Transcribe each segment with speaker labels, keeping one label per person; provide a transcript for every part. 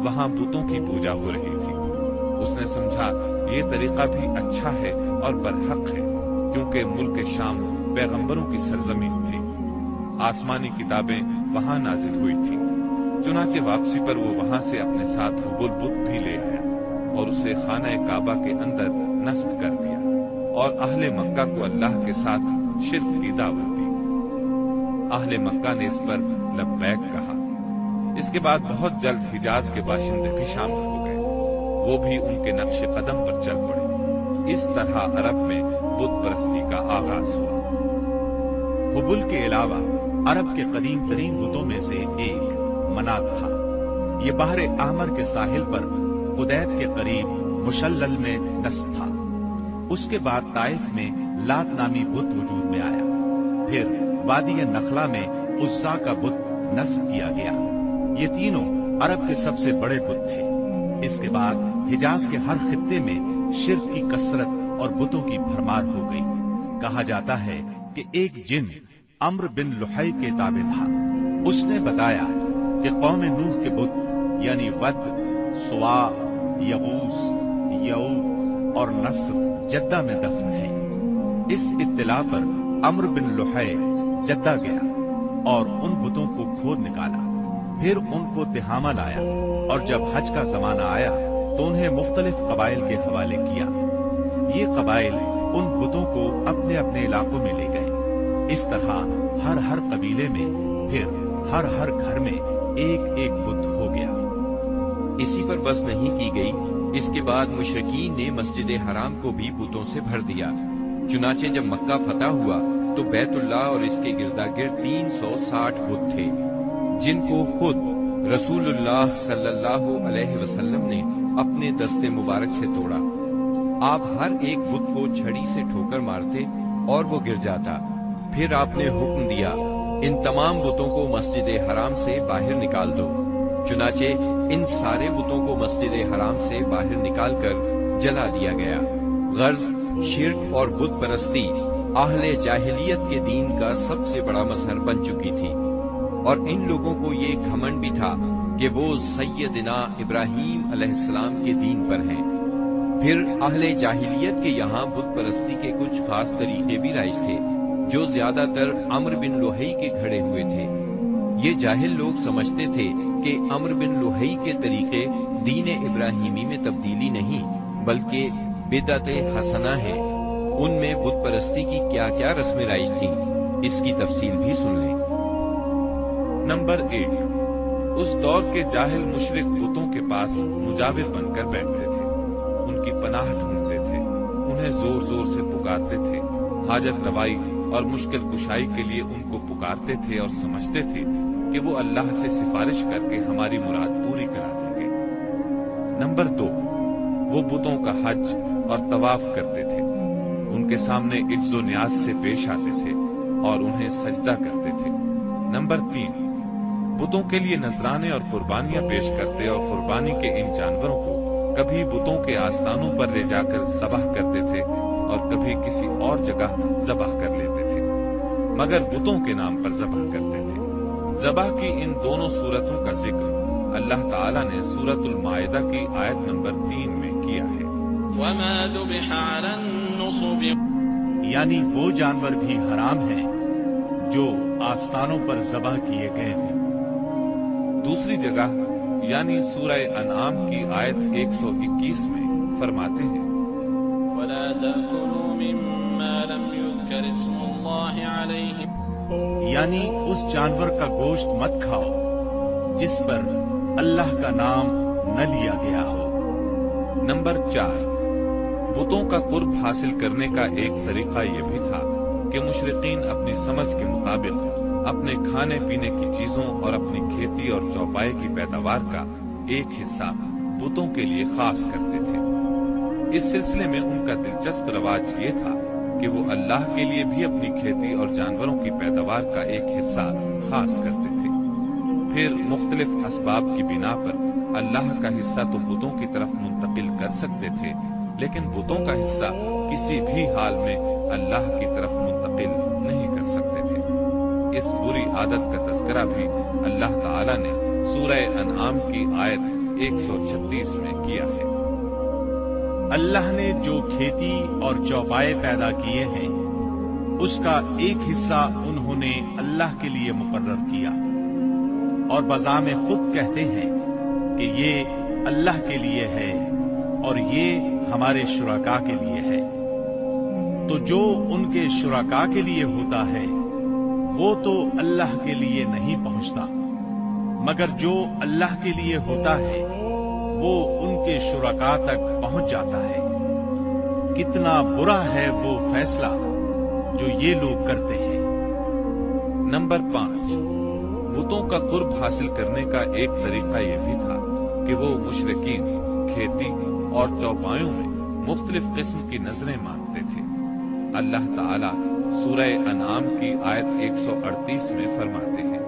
Speaker 1: वहां बुतों की पूजा हो रही थी। उसने समझा ये तरीका भी अच्छा है और बरहक है, क्योंकि मुल्क शाम पैगंबरों की सरजमीन थी। आसमानी किताबें वहां नाजिल हुई थी। चुनाचे वापसी पर वो वहां से अपने साथ हुबुल बुत भी ले आया और उसे खाना काबा के अंदर नस्ब कर दिया और अहले मक्का को अल्लाह के साथ शिर्क की दावत दी। अहले मक्का ने इस पर लब्बैक कहा। इसके बाद बहुत जल्द हिजाज के बाशिंदे भी शामिल हो गए, वो भी उनके नक्शे कदम पर चल पड़े। इस तरह अरब में बुत परस्ती का आगाज हुआ।
Speaker 2: हुबुल के अलावा अरब के कदीम तरीन बुतों में से एक मनात था। ये बहर आहमर के साहिल पर खुदैब के करीब मुशल्लल में नस्ब था। उसके बाद ताइफ में लात नामी बुत वजूद में आया। फिर वादी नखला में उज़्ज़ा का बुत नस्ब किया गया। ये तीनों अरब के सबसे बड़े बुत थे। इसके बाद हिजाज के हर खित्ते में शिर्क की कसरत और बुतों की भरमार हो गई। कहा जाता है कि एक जिन अम्र बिन लुहै के ताबे था। उसने बताया कि कौम नूह के बुत यानी वद, सुवा, यगूस, यऊक और नस्र जद्दा में दफन है। इस इत्तिला पर अम्र बिन लुहै जद्दा गया और उन बुतों को खोद निकाला। फिर उनको तिहामा लाया और जब हज का जमाना आया तो उन्हें मुख्तलिफ कबाइल के हवाले किया। ये कबाइल उन बुतों को अपने अपने इलाकों में ले गए। इस तरह हर कबीले में फिर हर घर में एक एक बुत हो गया।
Speaker 3: इसी पर बस नहीं की गई। इसके बाद मुशरिकीन ने मस्जिद हराम को भी बुतों से भर दिया। चुनाचे जब मक्का फतह हुआ तो बैतुल्लाह और इसके गिरदागिर्द 360 बुत थे, जिनको खुद रसूलुल्लाह सल्लल्लाहु अलैहि वसल्लम ने अपने दस्ते मुबारक से तोड़ा। आप हर एक बुत को छड़ी से ठोकर मारते और वो गिर जाता। फिर आपने हुक्म दिया, इन तमाम बुतों को मस्जिद हराम से बाहर निकाल दो। चुनाचे इन सारे बुतों को मस्जिद हराम से बाहर निकालकर जला दिया गया। गर्ज, शिर्क और बुत परस्ती आहले जाहिलियत के दीन का सबसे बड़ा मजहर बन चुकी थी, और इन लोगों को ये घमंड भी था कि वो सैयदना इब्राहीम अलैहिस्सलाम के दीन पर हैं। फिर आहले जाहिलियत के यहाँ बुत परस्ती के कुछ खास तरीके भी राइज थे, जो ज्यादातर अम्र बिन लुहै के घड़े हुए थे। ये जाहिल लोग समझते थे कि अम्र बिन लुहै के तरीके दीन इब्राहिमी में तब्दीली नहीं बल्कि बिदअत हसना है। उनमें बुत परस्ती की क्या क्या रस्में राइज थी, इसकी तफसील भी सुन लें।
Speaker 1: नंबर 1, उस दौर के जाहिल मुशरिक बुतों के पास मुजाविर बनकर बैठते थे, उनकी पनाह ढूंढते थे, उन्हें जोर जोर से पुकारते थे, हाजत रवाई और मुश्किल कुशाई के लिए उनको पुकारते थे और समझते थे कि वो अल्लाह से सिफारिश करके हमारी मुराद पूरी करा देंगे। नंबर 2, वो बुतों का हज और तवाफ करते थे, उनके सामने इज्जो न्याज से पेश आते थे और उन्हें सजदा करते थे। नंबर 3, बुतों के लिए नजराने और कुर्बानियां पेश करते और कुर्बानी के इन जानवरों को कभी बुतों के आस्थानों पर ले जाकर ज़बह करते थे और कभी किसी और जगह ज़बह कर लेते थे, मगर बुतों के नाम पर ज़बह करते थे। ज़बह की इन दोनों सूरतों का जिक्र अल्लाह ताला ने सूरतुल माइदा की आयत नंबर 3 में किया है।
Speaker 4: वमा ज़ुबिह अला नुसब,
Speaker 2: यानी वो जानवर भी हराम हैं जो आस्थानों पर ज़बह किए गए हों।
Speaker 1: दूसरी जगह यानी सूरह अनआम की आयत 121 में फरमाते हैं,
Speaker 4: वला तअकुलू मिम्मा लम युज़कर इस्मुल्लाहि अलैहि,
Speaker 2: यानी उस जानवर का गोश्त मत खाओ जिस पर अल्लाह का नाम न लिया गया हो।
Speaker 1: नंबर 4, बुतों का कुर्ब हासिल करने का एक तरीका यह भी था कि मुशरिकीन अपनी समझ के मुताबिक अपने खाने पीने की चीजों और अपनी खेती और चौपाई की पैदावार का एक हिस्सा बुतों के लिए खास करते थे। इस सिलसिले में उनका दिलचस्प रवाज ये था कि वो अल्लाह के लिए भी अपनी खेती और जानवरों की पैदावार का एक हिस्सा खास करते थे। फिर मुख्तलिफ असबाब की बिना पर अल्लाह का हिस्सा तो बुतों की तरफ मुंतकिल कर सकते थे, लेकिन बुतों का हिस्सा किसी भी हाल में अल्लाह की तरफ मुंतकिल नहीं कर सकते थे। इस बुरी आदत का तज़किरा भी अल्लाह ताला ने सूरह अनआम की आयत 136 में किया है।
Speaker 2: अल्लाह ने जो खेती और चौपाए पैदा किए हैं उसका एक हिस्सा उन्होंने अल्लाह के लिए मुकर्रर किया और बज़ाम खुद कहते हैं कि ये अल्लाह के लिए है और ये हमारे शुरका के लिए है। तो जो उनके शुरका के लिए होता है वो तो अल्लाह के लिए नहीं पहुंचता, मगर जो अल्लाह के लिए होता है वो उनके शुरका तक पहुंच जाता है। कितना बुरा है वो फैसला जो ये लोग करते हैं।
Speaker 1: नंबर 5, बुतों का कुर्ब हासिल करने का एक तरीका यह भी था कि वो मुशरिकीन खेती और चौपायों में मुख्तलिफ किस्म की नजरें मानते थे। अल्लाह ताला सूरह अनाम की आयत 138 में फरमाते हैं,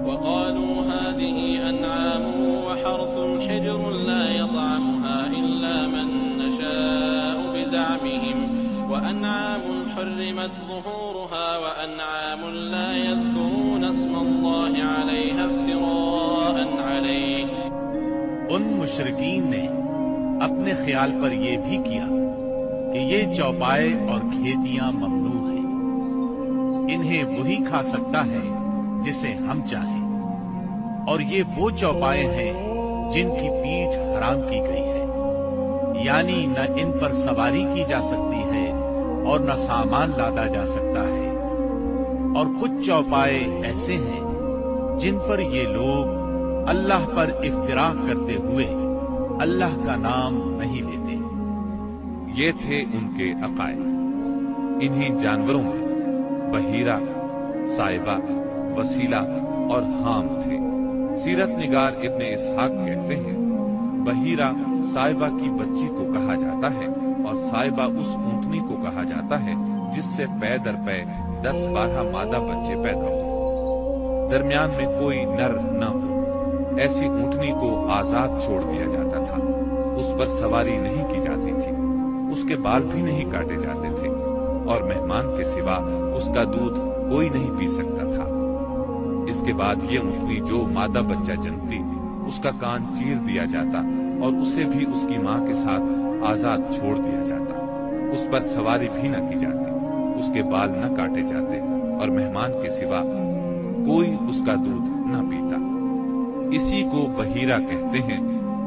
Speaker 4: वक़ालू हाज़िही अनआमु व हर्सुन हिज्रुन ला यतअमुहा इल्ला मन नशाअु बिज़अमिहिम व अनआमुन हुर्रिमत ज़ुहूरुहा व अनआमुन ला यज़कुरून अस्मल्लाहि अलैहा इफ्तिराअन अलैहि।
Speaker 2: उन मुशरिकीन ने अपने ख्याल पर यह भी किया कि ये चौपाए और खेतियां ममनू हैं, इन्हें वही खा सकता है जिसे हम चाहें, और ये वो चौपाए हैं जिनकी पीठ हराम की गई है, यानी न इन पर सवारी की जा सकती है और न सामान लादा जा सकता है। और कुछ चौपाए ऐसे हैं जिन पर ये लोग अल्लाह पर इफ्तिरा करते हुए अल्लाह का नाम नहीं लेते।
Speaker 1: ये थे उनके अकायद। इन्हीं जानवरों में बहीरा, साइबा, वसीला और हाम थे। सीरत निगार इब्ने इसहाक कहते हैं, बहीरा साइबा की बच्ची को कहा जाता है और साइबा उस ऊंटनी को कहा जाता है जिससे पै दर पै 10-12 मादा बच्चे पैदा हो, दरमियान में कोई नर न हो। ऐसी ऊंटनी को आजाद छोड़ दिया जाता था, उस पर सवारी नहीं की जाती थी, उसके बाल भी नहीं काटे जाते थे और मेहमान के सिवा उसका दूध कोई नहीं पी सकता था। इसके बाद ये ऊंटनी जो मादा बच्चा जनती उसका कान चीर दिया जाता और उसे भी उसकी मां के साथ आजाद छोड़ दिया जाता। उस पर सवारी भी न की जाती, उसके बाल न काटे जाते और मेहमान के सिवा कोई उसका दूध न पीता। इसी को बहीरा कहते हैं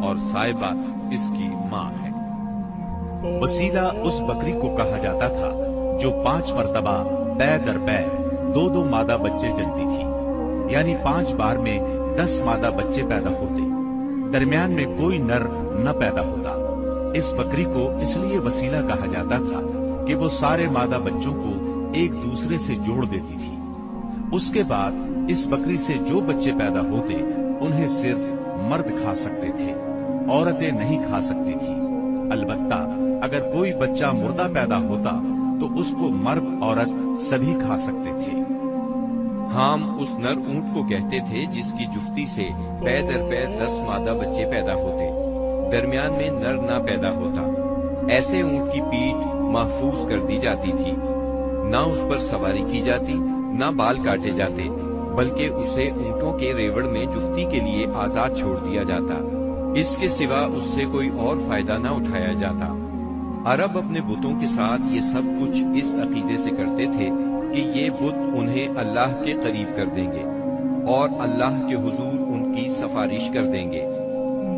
Speaker 1: और साइबा इसकी मां है।
Speaker 2: वसीला उस बकरी को कहा जाता था जो 5 मरतबा पै दर पै 2-2 मादा बच्चे जनती थी, यानी 5 बार में 10 मादा बच्चे पैदा होते, दरमियान में कोई नर न पैदा होता। इस बकरी को इसलिए वसीला कहा जाता था कि वो सारे मादा बच्चों को एक दूसरे से जोड़ देती थी। उसके बाद इस बकरी से जो बच्चे पैदा होते उन्हें सिर्फ मर्द खा सकते थे, औरतें नहीं खा सकती थी। अलबत्ता अगर कोई बच्चा मुर्दा पैदा होता तो उसको मर्द औरत सभी खा सकते थे।
Speaker 3: हाम उस नर ऊंट को कहते थे जिसकी जुफ्ती से पै दर पै 10 मादा बच्चे पैदा होते, दरमियान में नर ना पैदा होता। ऐसे ऊंट की पीठ महफूज कर दी जाती थी, ना उस पर सवारी की जाती, ना बाल काटे जाते, बल्कि उसे ऊंटों के रेवड़ में जुफ्ती के लिए आजाद छोड़ दिया जाता। इसके सिवा उससे कोई और फायदा न उठाया जाता। अरब अपने बुतों के साथ ये सब कुछ इस अकीदे से करते थे कि ये बुत उन्हें अल्लाह के करीब कर देंगे और अल्लाह के हुजूर उनकी सफारिश कर देंगे।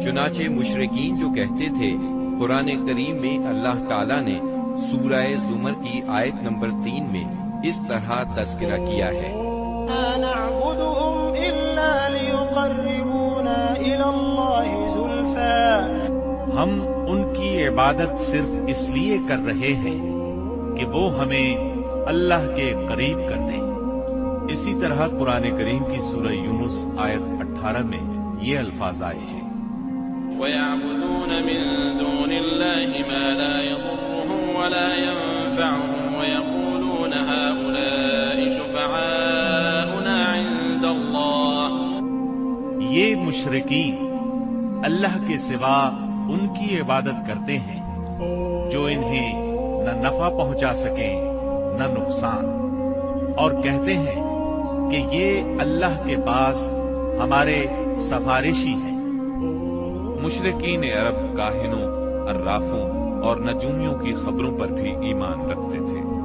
Speaker 3: चुनाचे मुशरिकीन जो कहते थे, कुरान करीम में अल्लाह ताला ने सूरह जुमर की आयत नंबर 3 में इस तरह तज़किरा किया है,
Speaker 2: हम उनकी इबादत सिर्फ इसलिए कर रहे हैं कि वो हमें अल्लाह के करीब कर दें। इसी तरह कुरान करीम की सूरह यूनुस आयत 18 में ये अल्फाज आए हैं,
Speaker 4: वयअबुदून मिन दूनिल्लाहि मा ला यदुर्रुहुम वला यनफअहुम वयक़ूलून हाउलाइ शुफ़अाउना इंदल्लाह।
Speaker 2: ये मुशरिकीन अल्लाह के सिवा उनकी इबादत करते हैं जो इन्हें न नफा पहुंचा सके न नुकसान, और कहते हैं कि ये अल्लाह के पास हमारे सफारिशी हैं।
Speaker 1: मुशरिकीन अरब काहिनों, अर्राफों और नजूमियों की खबरों पर भी ईमान रखते थे।